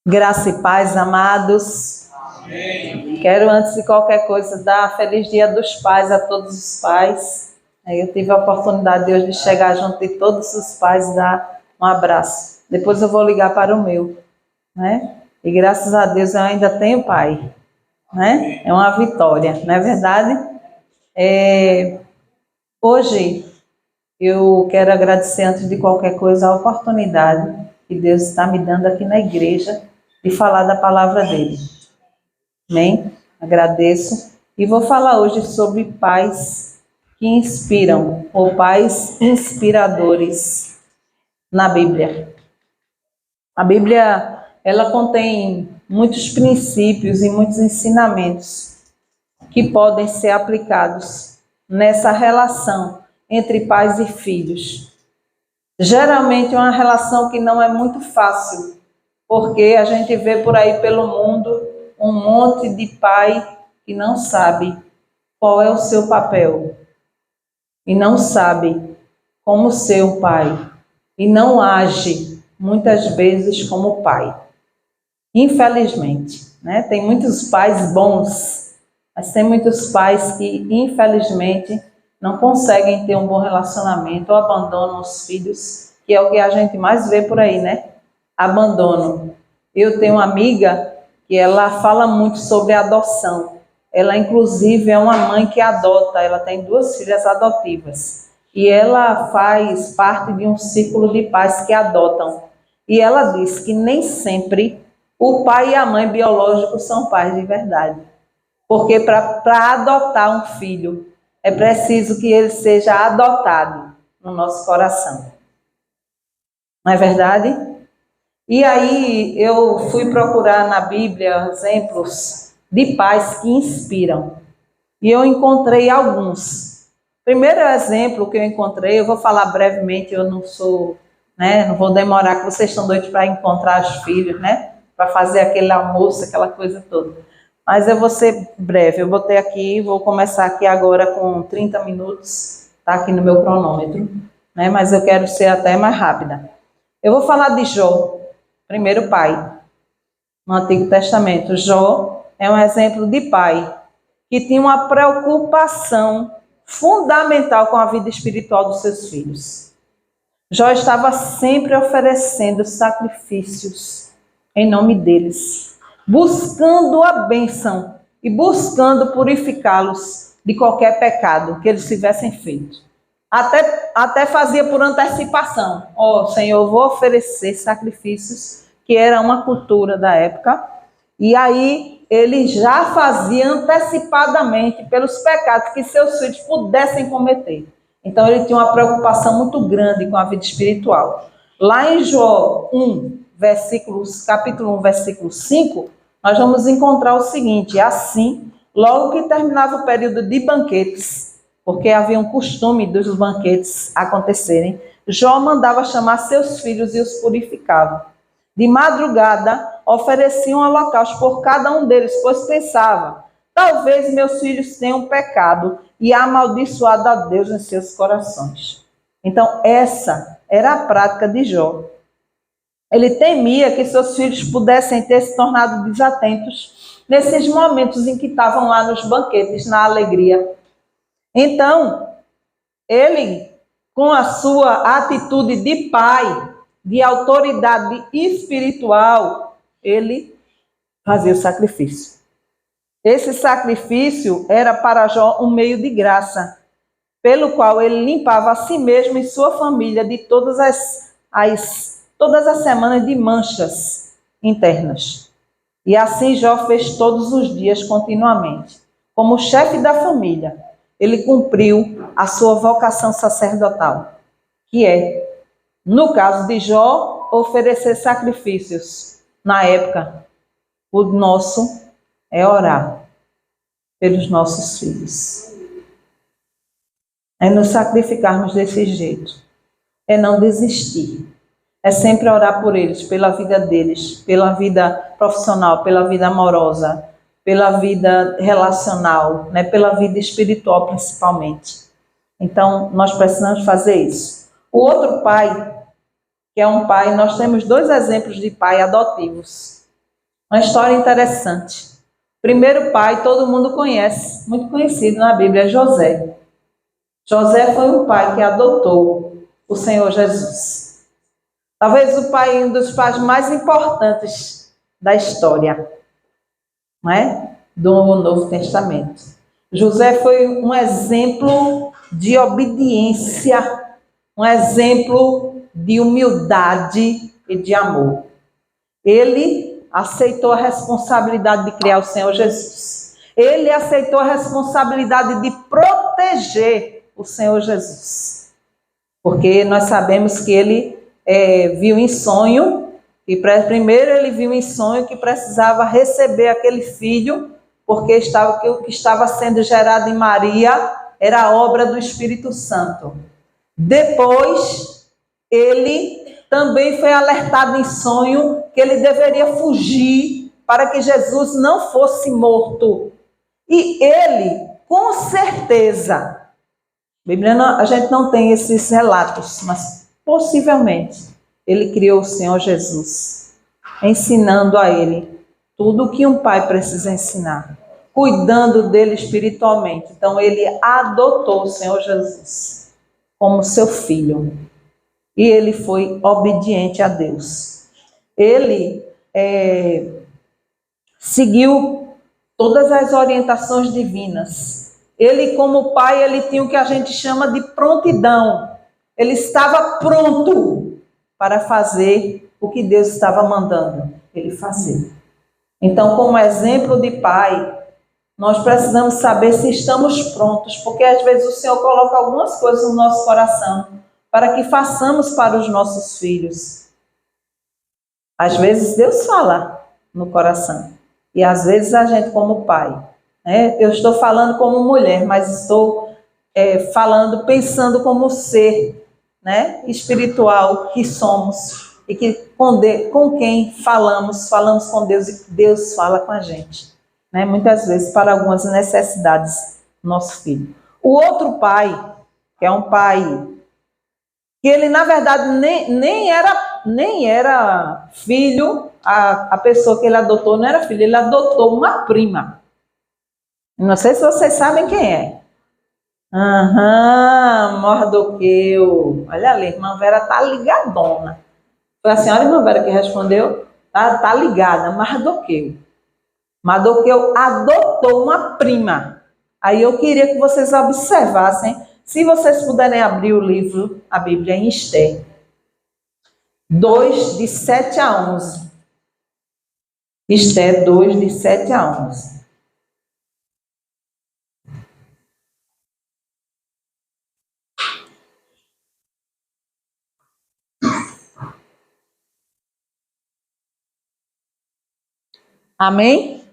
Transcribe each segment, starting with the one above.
Graça e paz, amados. Amém. Quero, antes de qualquer coisa, dar feliz dia dos pais a todos os pais. Eu tive a oportunidade de hoje de chegar junto de todos os pais e dar um abraço. Depois eu vou ligar para o meu, né? E graças a Deus eu ainda tenho pai, né? É uma vitória, não é verdade? Hoje eu quero agradecer, antes de qualquer coisa, a oportunidade que Deus está me dando aqui na igreja de falar da palavra dele. Amém? Agradeço. E vou falar hoje sobre pais que inspiram, ou pais inspiradores na Bíblia. A Bíblia, ela contém muitos princípios e muitos ensinamentos que podem ser aplicados nessa relação entre pais e filhos. Geralmente é uma relação que não é muito fácil, porque a gente vê por aí pelo mundo um monte de pai que não sabe qual é o seu papel e não sabe como ser um pai e não age muitas vezes como pai. Infelizmente, né? Tem muitos pais bons, mas tem muitos pais que infelizmente não conseguem ter um bom relacionamento ou abandonam os filhos, que é o que a gente mais vê por aí, né? Abandono. Eu tenho uma amiga que ela fala muito sobre adoção. Ela, inclusive, é uma mãe que adota. Ela tem 2 filhas adotivas. E ela faz parte de um círculo de pais que adotam. E ela diz que nem sempre o pai e a mãe biológicos são pais de verdade. Porque para adotar um filho, é preciso que ele seja adotado no nosso coração. Não é verdade? E aí eu fui procurar na Bíblia exemplos de pais que inspiram. E eu encontrei alguns. Primeiro exemplo que eu encontrei, eu vou falar brevemente, eu não sou, né, não vou demorar, que vocês estão doidos para encontrar os filhos, né? Para fazer aquele almoço, aquela coisa toda. Mas eu vou ser breve, eu botei aqui, vou começar aqui agora com 30 minutos, está aqui no meu cronômetro, né? Mas eu quero ser até mais rápida. Eu vou falar de Jó, primeiro pai, no Antigo Testamento. Jó é um exemplo de pai que tinha uma preocupação fundamental com a vida espiritual dos seus filhos. Jó estava sempre oferecendo sacrifícios em nome deles, buscando a bênção e buscando purificá-los de qualquer pecado que eles tivessem feito. Até fazia por antecipação. Senhor, eu vou oferecer sacrifícios, que era uma cultura da época. E aí ele já fazia antecipadamente pelos pecados que seus filhos pudessem cometer. Então ele tinha uma preocupação muito grande com a vida espiritual. Lá em Jó 1, capítulo 1, versículo 5, nós vamos encontrar o seguinte: assim, logo que terminava o período de banquetes, porque havia um costume dos banquetes acontecerem, Jó mandava chamar seus filhos e os purificava. De madrugada, ofereciam holocausto por cada um deles, pois pensava: talvez meus filhos tenham pecado e amaldiçoado a Deus em seus corações. Então, essa era a prática de Jó. Ele temia que seus filhos pudessem ter se tornado desatentos nesses momentos em que estavam lá nos banquetes, na alegria. Então, ele, com a sua atitude de pai, de autoridade espiritual, ele fazia o sacrifício. Esse sacrifício era para Jó um meio de graça, pelo qual ele limpava a si mesmo e sua família de todas as semanas de manchas internas. E assim Jó fez todos os dias continuamente. Como chefe da família, ele cumpriu a sua vocação sacerdotal, que é, no caso de Jó, oferecer sacrifícios. Na época, o nosso é orar pelos nossos filhos. É nos sacrificarmos desse jeito. É não desistir. É sempre orar por eles, pela vida deles, pela vida profissional, pela vida amorosa, pela vida relacional, né? Pela vida espiritual principalmente. Então, nós precisamos fazer isso. O outro pai, que é um pai, nós temos 2 exemplos de pai adotivos. Uma história interessante. Primeiro pai, todo mundo conhece, muito conhecido na Bíblia, é José. José foi um pai que adotou o Senhor Jesus. Talvez o pai, um dos pais mais importantes da história, não é? Do Novo Testamento. José foi um exemplo de obediência, um exemplo de humildade e de amor. Ele aceitou a responsabilidade de criar o Senhor Jesus. Ele aceitou a responsabilidade de proteger o Senhor Jesus. Porque nós sabemos que ele viu em sonho, e primeiro ele viu em sonho que precisava receber aquele filho, porque o que estava sendo gerado em Maria era a obra do Espírito Santo. Depois, ele também foi alertado em sonho que ele deveria fugir para que Jesus não fosse morto. E ele, com certeza, Bíblia a gente não tem esses relatos, mas possivelmente ele criou o Senhor Jesus, ensinando a ele tudo o que um pai precisa ensinar, cuidando dele espiritualmente. Então ele adotou o Senhor Jesus como seu filho. E ele foi obediente a Deus. Ele seguiu todas as orientações divinas. Ele, como pai, ele tinha o que a gente chama de prontidão. Ele estava pronto para fazer o que Deus estava mandando ele fazer. Então, como exemplo de pai, nós precisamos saber se estamos prontos, porque às vezes o Senhor coloca algumas coisas no nosso coração para que façamos para os nossos filhos. Às vezes Deus fala no coração, e às vezes a gente como pai, né? Eu estou falando como mulher, mas estou falando, pensando como ser, né, espiritual que somos, e que com quem falamos com Deus, e Deus fala com a gente, né? Muitas vezes para algumas necessidades do nosso filho. O outro pai, que é um pai que ele, na verdade, nem era filho, a pessoa que ele adotou não era filho, ele adotou uma prima. Não sei se vocês sabem quem é. Mardoqueu. Olha ali, irmã Vera tá ligadona. Foi a senhora, irmã Vera, que respondeu? Tá ligada, Mardoqueu. Mardoqueu adotou uma prima. Aí eu queria que vocês observassem, se vocês puderem abrir o livro, a Bíblia em Esther, 2, de 7 a 11. Esther 2, de 7 a 11. Amém?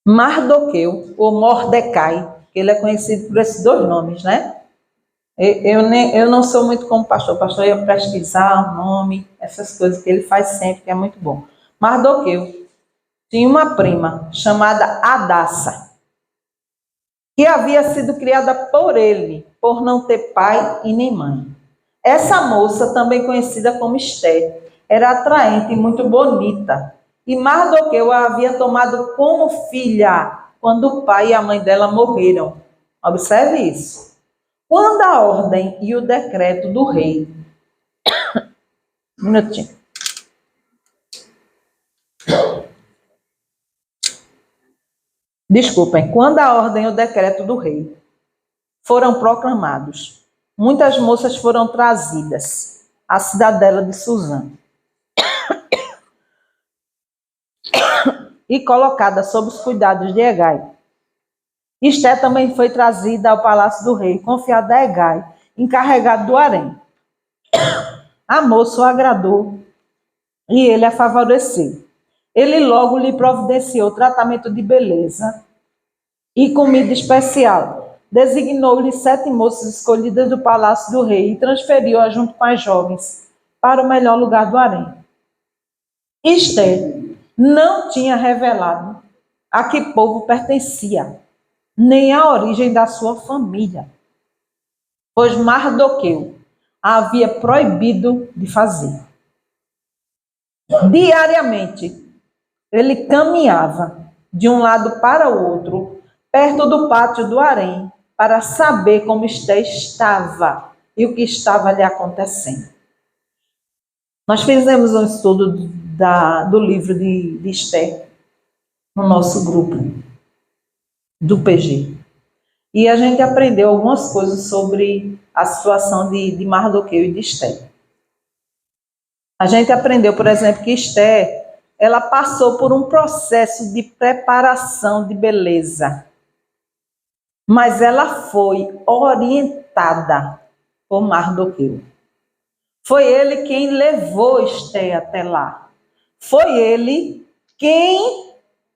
Mardoqueu, ou Mordecai, que ele é conhecido por esses dois nomes, né? Eu não sou muito como pastor. O pastor ia pesquisar o nome, essas coisas que ele faz sempre, que é muito bom. Mardoqueu tinha uma prima chamada Adassa, que havia sido criada por ele, por não ter pai e nem mãe. Essa moça, também conhecida como Esther, era atraente e muito bonita. E Mardoqueu a havia tomado como filha quando o pai e a mãe dela morreram. Observe isso. Quando a ordem e o decreto do rei... Um minutinho. Desculpem. Quando a ordem e o decreto do rei foram proclamados, muitas moças foram trazidas à cidadela de Suzã e colocadas sob os cuidados de Hegai. Esther também foi trazida ao palácio do rei, confiada a Hegai, encarregado do harém. A moça o agradou e ele a favoreceu. Ele logo lhe providenciou tratamento de beleza e comida especial. Designou-lhe 7 moças escolhidas do palácio do rei e transferiu-a junto com as jovens para o melhor lugar do harém. Esther não tinha revelado a que povo pertencia, nem a origem da sua família, pois Mardoqueu a havia proibido de fazer. Diariamente, ele caminhava de um lado para o outro, perto do pátio do harém, para saber como Esté estava e o que estava lhe acontecendo. Nós fizemos um estudo do livro de Esté no nosso grupo do PG. E a gente aprendeu algumas coisas sobre a situação de Mardoqueu e de Esté. A gente aprendeu, por exemplo, que Esté, ela passou por um processo de preparação de beleza. Mas ela foi orientada por Mardoqueu. Foi ele quem levou Esté até lá. Foi ele quem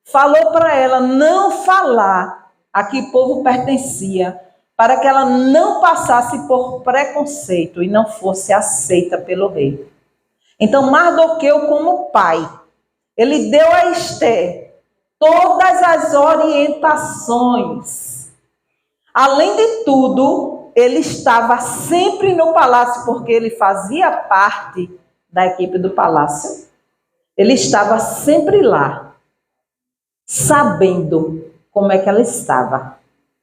falou para ela não falar a que povo pertencia, para que ela não passasse por preconceito e não fosse aceita pelo rei. Então, Mardoqueu, como pai, ele deu a Esté todas as orientações. Além de tudo, ele estava sempre no palácio, porque ele fazia parte da equipe do palácio. Ele estava sempre lá, sabendo como é que ela estava.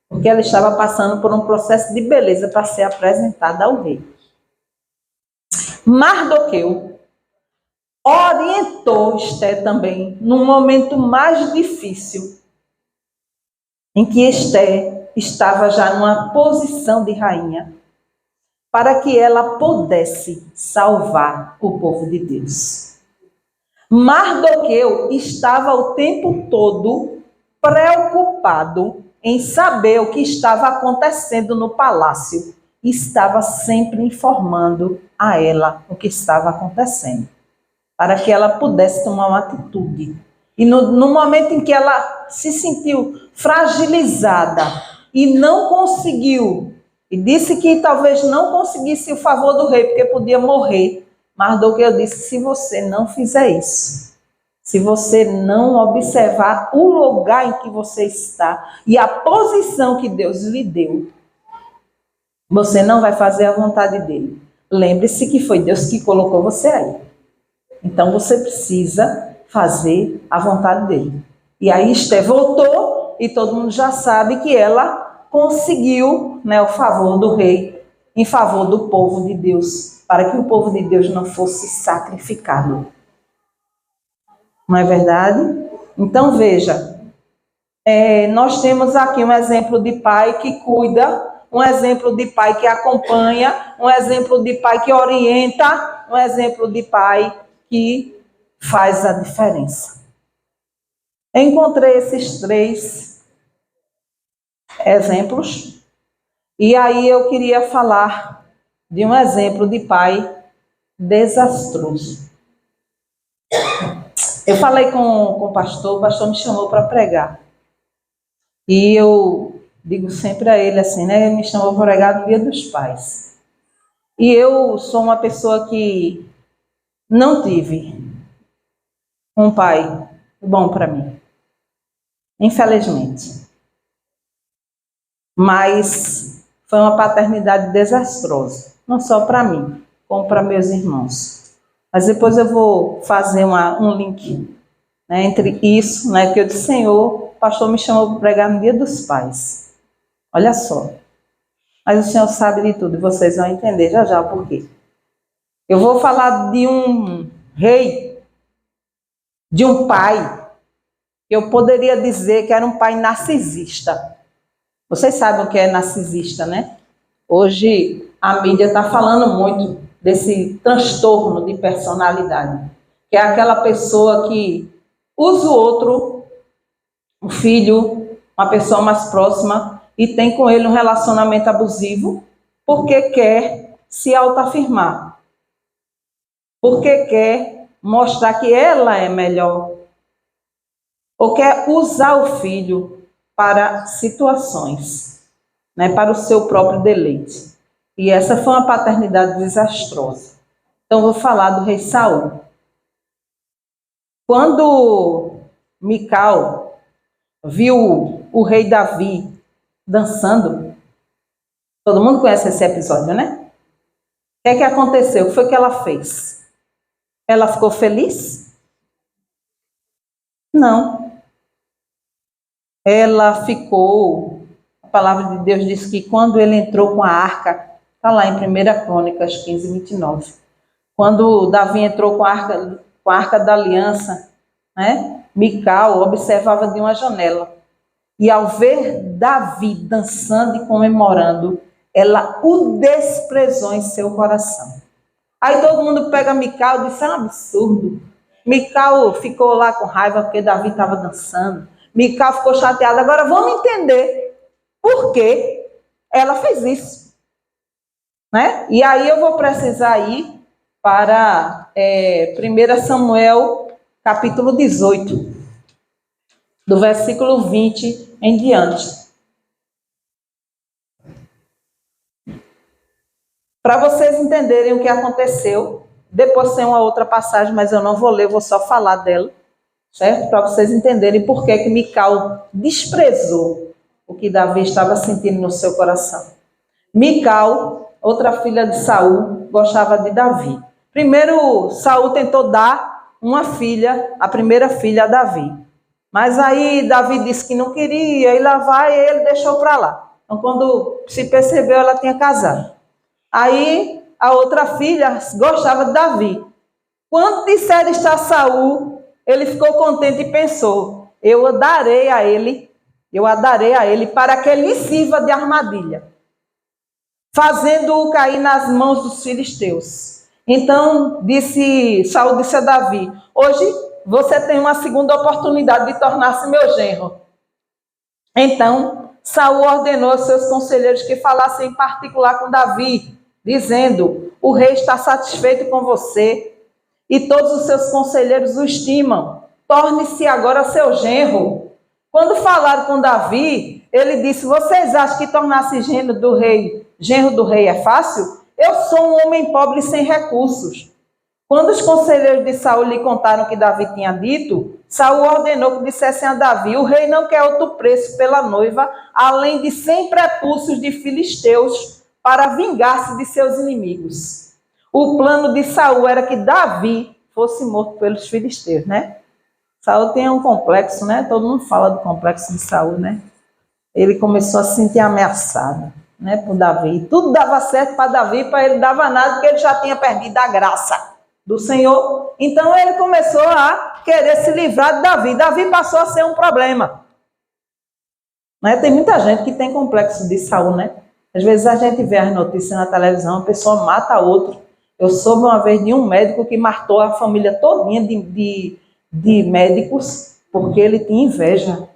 Porque ela estava passando por um processo de beleza para ser apresentada ao rei. Mardoqueu orientou Esté também num momento mais difícil, em que Esté estava já numa posição de rainha, para que ela pudesse salvar o povo de Deus. Mardoqueu estava o tempo todo preocupado em saber o que estava acontecendo no palácio. Estava sempre informando a ela o que estava acontecendo, para que ela pudesse tomar uma atitude. E no momento em que ela se sentiu fragilizada e não conseguiu, e disse que talvez não conseguisse o favor do rei, porque podia morrer, Mardoqueu disse: se você não fizer isso, se você não observar o lugar em que você está e a posição que Deus lhe deu, você não vai fazer a vontade dele. Lembre-se que foi Deus que colocou você aí. Então você precisa fazer a vontade dele. E aí Esté voltou e todo mundo já sabe que ela conseguiu, né, o favor do rei em favor do povo de Deus, para que o povo de Deus não fosse sacrificado. Não é verdade? Então veja, nós temos aqui um exemplo de pai que cuida, um exemplo de pai que acompanha, um exemplo de pai que orienta, um exemplo de pai que faz a diferença. Eu encontrei esses 3 exemplos e aí eu queria falar de um exemplo de pai desastroso. Eu falei com o pastor me chamou para pregar. E eu digo sempre a ele assim, né? Ele me chamou para pregar no Dia dos Pais. E eu sou uma pessoa que não tive um pai bom para mim, infelizmente. Mas foi uma paternidade desastrosa, não só para mim, como para meus irmãos. Mas depois eu vou fazer um link, né, entre isso, né, que eu disse: Senhor, o pastor me chamou para pregar no Dia dos Pais. Olha só. Mas o Senhor sabe de tudo e vocês vão entender já já o porquê. Eu vou falar de um rei, de um pai, eu poderia dizer que era um pai narcisista. Vocês sabem o que é narcisista, né? Hoje a mídia está falando muito desse transtorno de personalidade, que é aquela pessoa que usa o outro, o filho, uma pessoa mais próxima, e tem com ele um relacionamento abusivo, porque quer se autoafirmar, porque quer mostrar que ela é melhor, ou quer usar o filho para situações, né, para o seu próprio deleite. E essa foi uma paternidade desastrosa. Então, vou falar do rei Saul. Quando Mical viu o rei Davi dançando, todo mundo conhece esse episódio, né? O que é que aconteceu? O que foi que ela fez? Ela ficou feliz? Não. Ela ficou, a palavra de Deus diz que quando ele entrou com a arca, está lá em 1 Crônicas 15, 29. Quando Davi entrou com a arca da aliança, né? Mical observava de uma janela. E ao ver Davi dançando e comemorando, ela o desprezou em seu coração. Aí todo mundo pega Mical e diz, é um absurdo. Mical ficou lá com raiva porque Davi estava dançando. Mical ficou chateada. Agora vamos entender por que ela fez isso. Né? E aí eu vou precisar ir para 1 Samuel, capítulo 18, do versículo 20 em diante. Para vocês entenderem o que aconteceu, depois tem uma outra passagem, mas eu não vou ler, vou só falar dela, certo? Para vocês entenderem por que Mical desprezou o que Davi estava sentindo no seu coração. Mical, outra filha de Saul, gostava de Davi. Primeiro, Saul tentou dar uma filha, a primeira filha a Davi. Mas aí Davi disse que não queria, e lá vai, e ele deixou para lá. Então, quando se percebeu, ela tinha casado. Aí, a outra filha gostava de Davi. Quando disseram está Saul, ele ficou contente e pensou, eu a darei a ele para que ele sirva de armadilha, fazendo-o cair nas mãos dos filisteus. Então, Saul disse a Davi, hoje você tem uma segunda oportunidade de tornar-se meu genro. Então, Saul ordenou aos seus conselheiros que falassem em particular com Davi, dizendo, o rei está satisfeito com você e todos os seus conselheiros o estimam. Torne-se agora seu genro. Quando falaram com Davi, ele disse, vocês acham que tornar-se genro do rei é fácil? Eu sou um homem pobre sem recursos. Quando os conselheiros de Saul lhe contaram o que Davi tinha dito, Saul ordenou que dissessem a Davi, o rei não quer outro preço pela noiva, além de 100 prepúcios de filisteus para vingar-se de seus inimigos. O plano de Saul era que Davi fosse morto pelos filisteus, né? Saul tem um complexo, né? Todo mundo fala do complexo de Saul, né? Ele começou a se sentir ameaçado, né, por Davi. Tudo dava certo para Davi, para ele dava nada, porque ele já tinha perdido a graça do Senhor. Então ele começou a querer se livrar de Davi. Davi passou a ser um problema. Né? Tem muita gente que tem complexo de Saul, né? Às vezes a gente vê as notícias na televisão, a pessoa mata outro. Eu soube uma vez de um médico que matou a família todinha de médicos porque ele tinha inveja.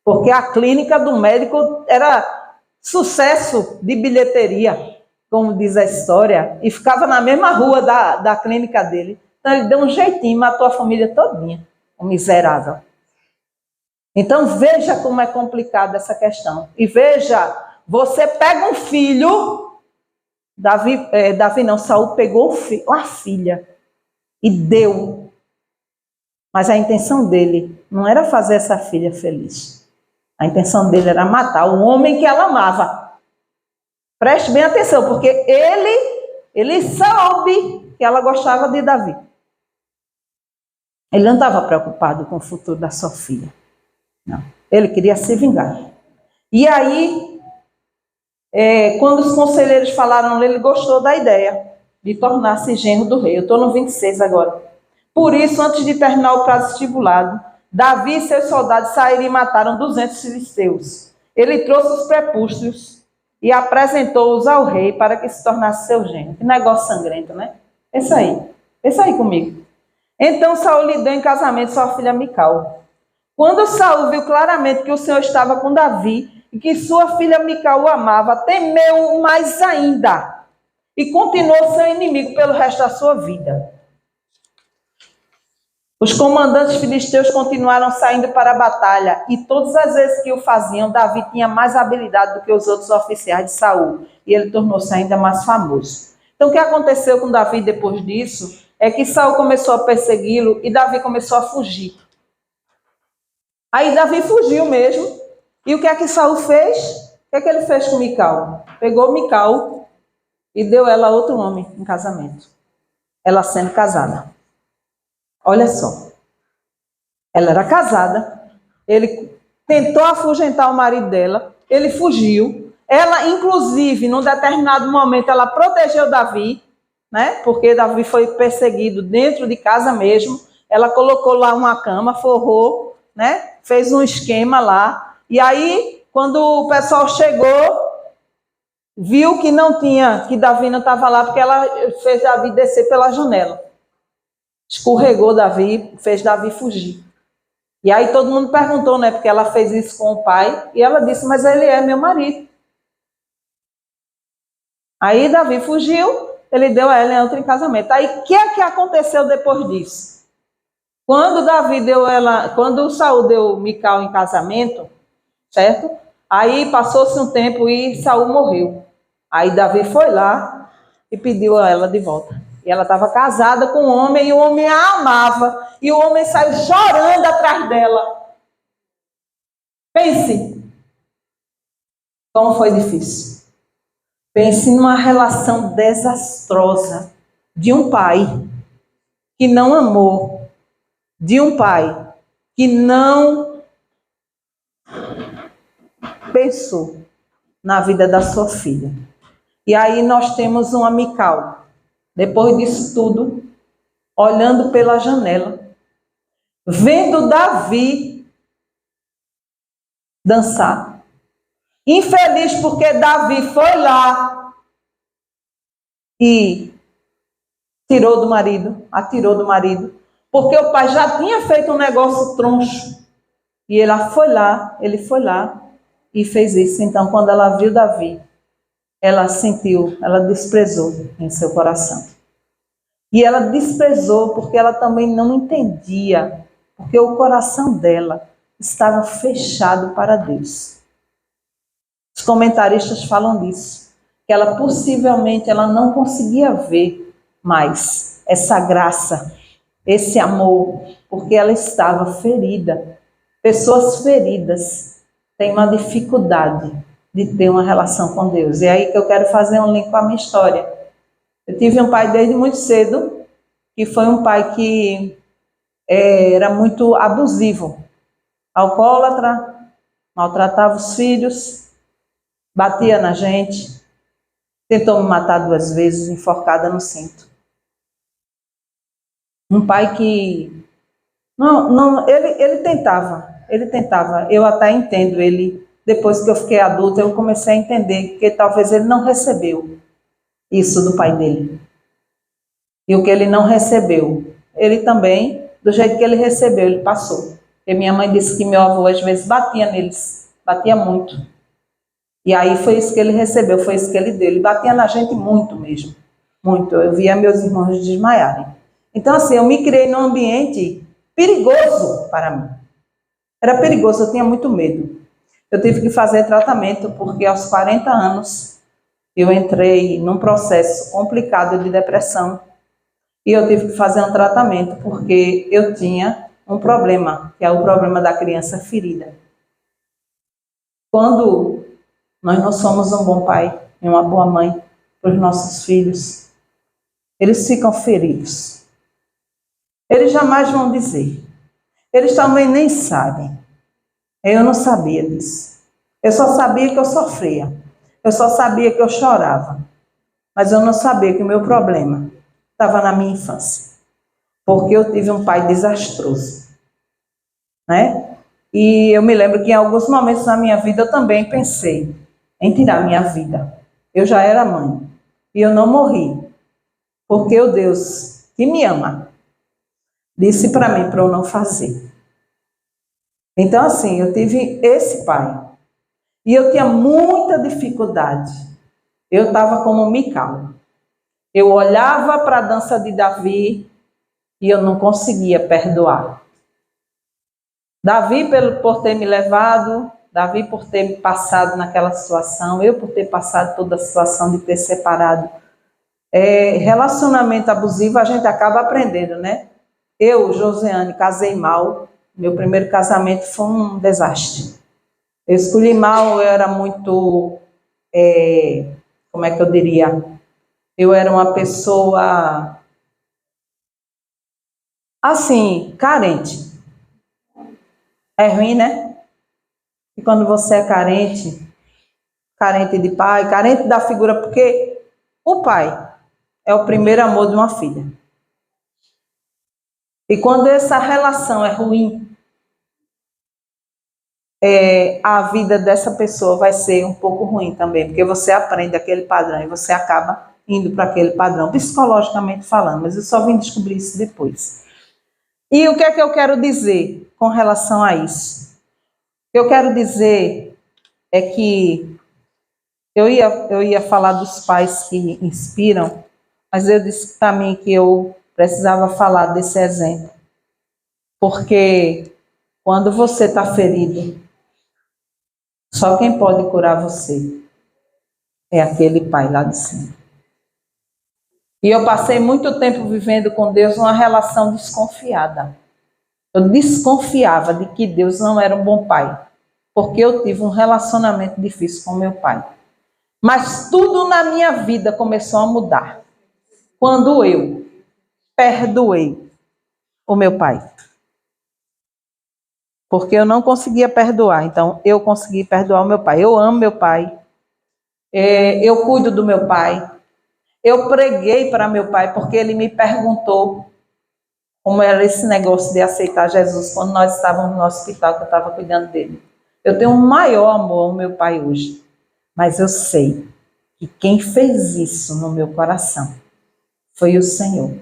Porque a clínica do médico era sucesso de bilheteria, como diz a história, e ficava na mesma rua da clínica dele. Então ele deu um jeitinho, matou a família todinha, o miserável. Então veja como é complicada essa questão. E veja, você pega um filho, Saul pegou uma filha e deu. Mas a intenção dele não era fazer essa filha feliz. A intenção dele era matar o homem que ela amava. Preste bem atenção, porque ele soube que ela gostava de Davi. Ele não estava preocupado com o futuro da sua filha. Não. Ele queria se vingar. E aí, quando os conselheiros falaram, ele gostou da ideia de tornar-se genro do rei. Eu estou no 26 agora. Por isso, antes de terminar o prazo estipulado, Davi e seus soldados saíram e mataram 200 filisteus. Ele trouxe os prepúcios e apresentou-os ao rei para que se tornasse seu genro. Que negócio sangrento, né? Pensa aí comigo. Então Saul lhe deu em casamento sua filha Mical. Quando Saul viu claramente que o Senhor estava com Davi e que sua filha Mical o amava, temeu mais ainda e continuou seu inimigo pelo resto da sua vida. Os comandantes filisteus continuaram saindo para a batalha e todas as vezes que o faziam, Davi tinha mais habilidade do que os outros oficiais de Saul e ele tornou-se ainda mais famoso. Então o que aconteceu com Davi depois disso é que Saul começou a persegui-lo e Davi começou a fugir. Aí Davi fugiu mesmo. E o que é que Saul fez? O que é que ele fez com Mical? Pegou Mical e deu ela a outro homem em casamento. Ela sendo casada. Olha só, ela era casada, ele tentou afugentar o marido dela, ele fugiu. Ela, inclusive, num determinado momento, ela protegeu Davi, né? Porque Davi foi perseguido dentro de casa mesmo. Ela colocou lá uma cama, forrou, né? Fez um esquema lá. E aí, quando o pessoal chegou, viu que não tinha, que Davi não estava lá, porque ela fez Davi descer pela janela. Escorregou Davi, fez Davi fugir. E aí todo mundo perguntou, né? Porque ela fez isso com o pai. E ela disse, mas ele é meu marido. Aí Davi fugiu, ele deu a ela em outro casamento. Aí o que é que aconteceu depois disso? Quando Davi deu ela, quando Saul deu Mical em casamento, certo? Aí passou-se um tempo e Saul morreu. Aí Davi foi lá e pediu a ela de volta. E ela estava casada com um homem e o homem a amava. E o homem saiu chorando atrás dela. Pense como foi difícil. Pense numa relação desastrosa de um pai que não amou, de um pai que não pensou na vida da sua filha. E aí nós temos uma Mical, depois disso tudo, olhando pela janela, vendo Davi dançar. Infeliz porque Davi foi lá e tirou do marido, atirou do marido, porque o pai já tinha feito um negócio troncho. E ele foi lá e fez isso. Então, quando ela viu Davi, ela sentiu, ela desprezou em seu coração. E ela desprezou porque ela também não entendia, porque o coração dela estava fechado para Deus. Os comentaristas falam disso, que ela possivelmente ela não conseguia ver mais essa graça, esse amor, porque ela estava ferida. Pessoas feridas têm uma dificuldade de ter uma relação com Deus. E é aí que eu quero fazer um link com a minha história. Eu tive um pai desde muito cedo, que foi um pai que era muito abusivo, alcoólatra, maltratava os filhos, batia na gente, tentou me matar 2 vezes, enforcada no cinto. Um pai que ele tentava. Eu até entendo ele. Depois que eu fiquei adulta, eu comecei a entender que talvez ele não recebeu isso do pai dele. E o que ele não recebeu, ele também, do jeito que ele recebeu, ele passou. E minha mãe disse que meu avô às vezes batia neles, batia muito. E aí foi isso que ele recebeu, foi isso que ele deu. Ele batia na gente muito mesmo, muito. Eu via meus irmãos desmaiarem. Então assim, eu me criei num ambiente perigoso para mim. Era perigoso, eu tinha muito medo. Eu tive que fazer tratamento porque aos 40 anos eu entrei num processo complicado de depressão e eu tive que fazer um tratamento porque eu tinha um problema, que é o problema da criança ferida. Quando nós não somos um bom pai e uma boa mãe para os nossos filhos, eles ficam feridos. Eles jamais vão dizer. Eles também nem sabem. Eu não sabia disso. Eu só sabia que eu sofria. Eu só sabia que eu chorava. Mas eu não sabia que o meu problema estava na minha infância. Porque eu tive um pai desastroso. Né? E eu me lembro que em alguns momentos na minha vida eu também pensei em tirar minha vida. Eu já era mãe. E eu não morri. Porque o Deus que me ama disse para mim para eu não fazer. Então assim, eu tive esse pai. E eu tinha muita dificuldade. Eu estava como Mical. Eu olhava para a dança de Davi e eu não conseguia perdoar. Davi por ter me levado, Davi por ter me passado naquela situação, eu por ter passado toda a situação de ter separado. Relacionamento abusivo a gente acaba aprendendo, né? Eu, Josiane, casei mal. Meu primeiro casamento foi um desastre. Eu escolhi mal, eu era muito, como é que eu diria? Eu era uma pessoa Assim, carente. É ruim, né? E quando você é carente, carente de pai, carente da figura, porque o pai é o primeiro amor de uma filha. E quando essa relação é ruim, a vida dessa pessoa vai ser um pouco ruim também, porque você aprende aquele padrão e você acaba indo para aquele padrão, psicologicamente falando, mas eu só vim descobrir isso depois. E o que é que eu quero dizer com relação a isso? O que eu quero dizer é que eu ia falar dos pais que inspiram, mas eu disse para mim que eu precisava falar desse exemplo, porque quando você está ferido, só quem pode curar você é aquele pai lá de cima. E eu passei muito tempo vivendo com Deus uma relação desconfiada. Eu desconfiava de que Deus não era um bom pai, porque eu tive um relacionamento difícil com meu pai. Mas tudo na minha vida começou a mudar quando eu perdoei o meu pai. Porque eu não conseguia perdoar, então eu consegui perdoar o meu pai. Eu amo meu pai, eu cuido do meu pai. Eu preguei para meu pai porque ele me perguntou como era esse negócio de aceitar Jesus quando nós estávamos no hospital, que eu estava cuidando dele. Eu tenho um maior amor ao meu pai hoje, mas eu sei que quem fez isso no meu coração foi o Senhor.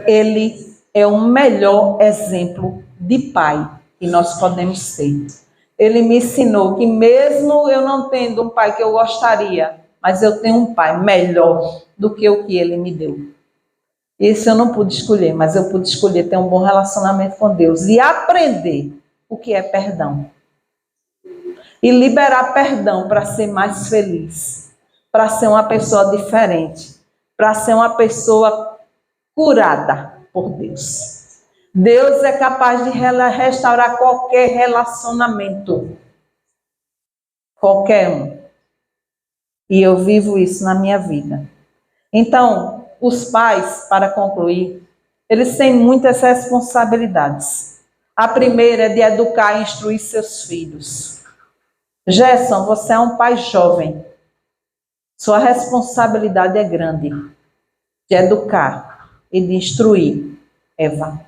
Ele é o melhor exemplo de pai que nós podemos ter. Ele me ensinou que mesmo eu não tendo um pai que eu gostaria, mas eu tenho um pai melhor do que o que ele me deu. Esse eu não pude escolher, mas eu pude escolher ter um bom relacionamento com Deus e aprender o que é perdão. E liberar perdão para ser mais feliz, para ser uma pessoa diferente, para ser uma pessoa curada por Deus. Deus é capaz de restaurar qualquer relacionamento. Qualquer um. E eu vivo isso na minha vida. Então, os pais, para concluir, eles têm muitas responsabilidades. A primeira é de educar e instruir seus filhos. Gerson, você é um pai jovem. Sua responsabilidade é grande de educar e de instruir Eva.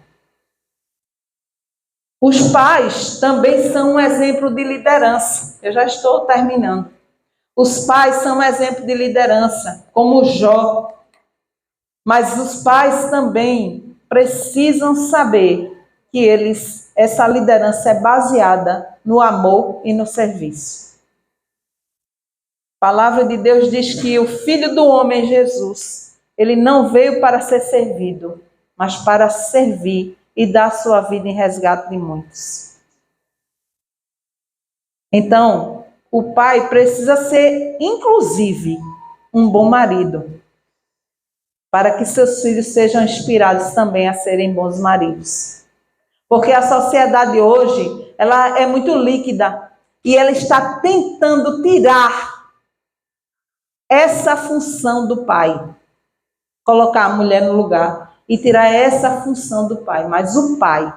Os pais também são um exemplo de liderança. Eu já estou terminando. Os pais são um exemplo de liderança, como Jó. Mas os pais também precisam saber que essa liderança é baseada no amor e no serviço. A palavra de Deus diz que o Filho do Homem, Jesus, ele não veio para ser servido, mas para servir e dar sua vida em resgate de muitos. Então, o pai precisa ser, inclusive, um bom marido, para que seus filhos sejam inspirados também a serem bons maridos. Porque a sociedade hoje, ela é muito líquida e ela está tentando tirar essa função do pai, colocar a mulher no lugar e tirar essa função do pai. Mas o pai,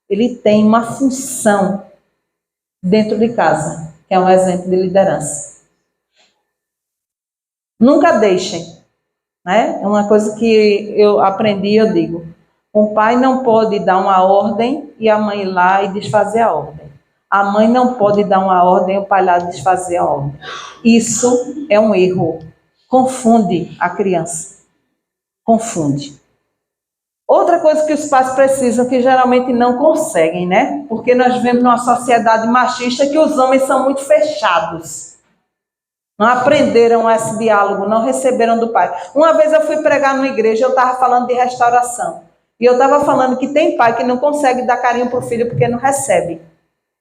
ele tem uma função dentro de casa, que é um exemplo de liderança. Nunca deixem, né? É uma coisa que eu aprendi, eu digo. O pai não pode dar uma ordem e a mãe ir lá e desfazer a ordem. A mãe não pode dar uma ordem e o pai lá desfazer a ordem. Isso é um erro. Confunde a criança. Confunde. Outra coisa que os pais precisam, que geralmente não conseguem, né? Porque nós vivemos numa sociedade machista que os homens são muito fechados. Não aprenderam esse diálogo, não receberam do pai. Uma vez eu fui pregar numa igreja, eu estava falando de restauração. E eu estava falando que tem pai que não consegue dar carinho para o filho porque não recebe.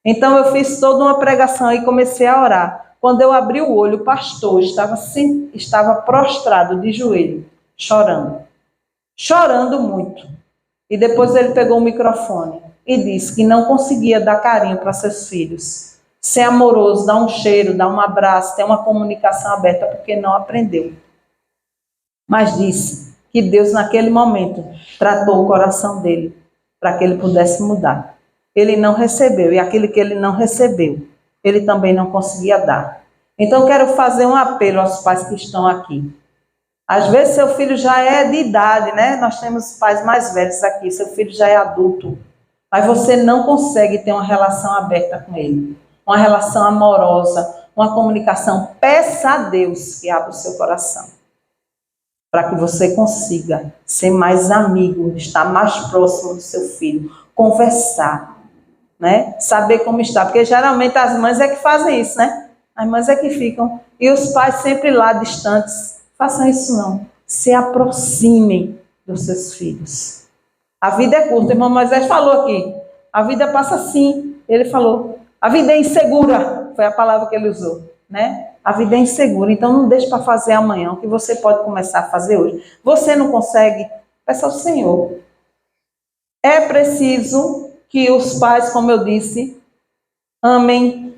Então eu fiz toda uma pregação e comecei a orar. Quando eu abri o olho, o pastor estava prostrado de joelho, chorando. Chorando muito. E depois ele pegou o microfone e disse que não conseguia dar carinho para seus filhos. Ser amoroso, dar um cheiro, dar um abraço, ter uma comunicação aberta, porque não aprendeu. Mas disse que Deus, naquele momento, tratou o coração dele para que ele pudesse mudar. Ele não recebeu, e aquilo que ele não recebeu, ele também não conseguia dar. Então, eu quero fazer um apelo aos pais que estão aqui. Às vezes, seu filho já é de idade, né? Nós temos pais mais velhos aqui, seu filho já é adulto, mas você não consegue ter uma relação aberta com ele, uma relação amorosa, uma comunicação. Peça a Deus que abra o seu coração, para que você consiga ser mais amigo, estar mais próximo do seu filho, conversar, né? Saber como está, porque geralmente as mães é que fazem isso, né? As mães é que ficam, e os pais sempre lá distantes. Façam isso não, se aproximem dos seus filhos. A vida é curta, irmão Moisés falou aqui, a vida passa assim, ele falou, a vida é insegura, foi a palavra que ele usou, né? A vida é insegura, então não deixe para fazer amanhã, o que você pode começar a fazer hoje. Você não consegue? Peça ao Senhor. É preciso que os pais, como eu disse, amem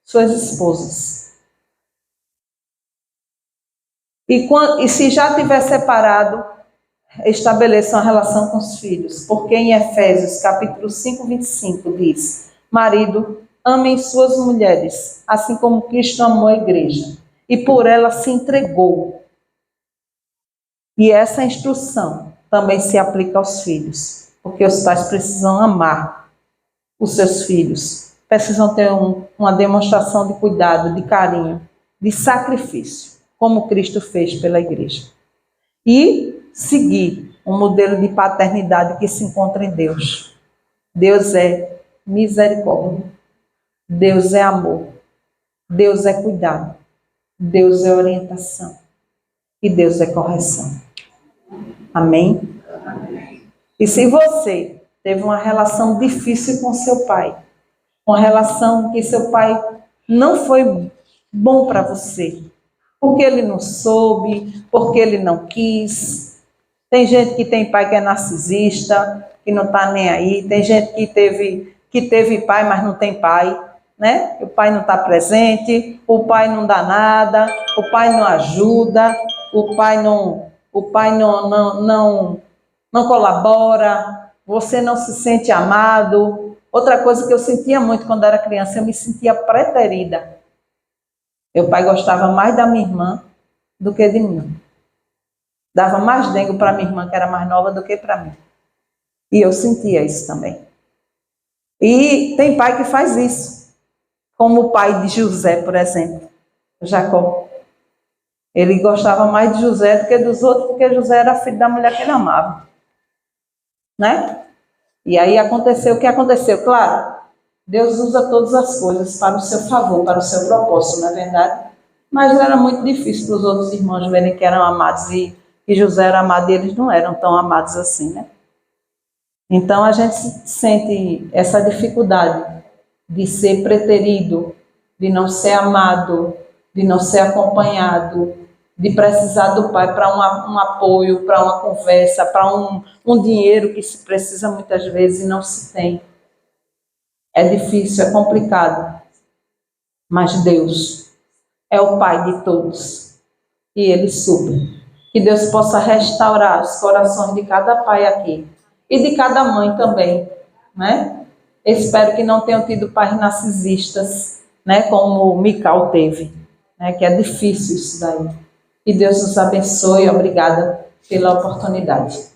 suas esposas. E se já tiver separado, estabeleça uma relação com os filhos. Porque em Efésios, capítulo 5, 25, diz: marido, amem suas mulheres, assim como Cristo amou a igreja, e por ela se entregou. E essa instrução também se aplica aos filhos, porque os pais precisam amar os seus filhos, precisam ter uma demonstração de cuidado, de carinho, de sacrifício, como Cristo fez pela igreja. E seguir um modelo de paternidade que se encontra em Deus. Deus é misericórdia, Deus é amor, Deus é cuidado, Deus é orientação e Deus é correção. Amém? E se você teve uma relação difícil com seu pai, uma relação que seu pai não foi bom para você, porque ele não soube, porque ele não quis. Tem gente que tem pai que é narcisista, que não está nem aí. Tem gente que teve pai, mas não tem pai, né? O pai não está presente, o pai não dá nada, o pai não ajuda, o pai não colabora, você não se sente amado. Outra coisa que eu sentia muito quando era criança, eu me sentia preterida. Meu pai gostava mais da minha irmã do que de mim. Dava mais dengo para minha irmã, que era mais nova, do que para mim. E eu sentia isso também. E tem pai que faz isso. Como o pai de José, por exemplo, Jacó. Ele gostava mais de José do que dos outros, porque José era filho da mulher que ele amava. Né? E aí aconteceu o que aconteceu. Claro, Deus usa todas as coisas para o seu favor, para o seu propósito, não é verdade? Mas era muito difícil para os outros irmãos verem que eram amados e que José era amado e eles não eram tão amados assim, né? Então a gente sente essa dificuldade de ser preterido, de não ser amado, de não ser acompanhado, de precisar do pai para um apoio, para uma conversa, para um dinheiro que se precisa muitas vezes e não se tem. É difícil, é complicado, mas Deus é o Pai de todos e Ele supre. Que Deus possa restaurar os corações de cada pai aqui e de cada mãe também, né? Espero que não tenham tido pais narcisistas, né? Como Mical teve, né? Que é difícil isso daí. Que Deus nos abençoe. Obrigada pela oportunidade.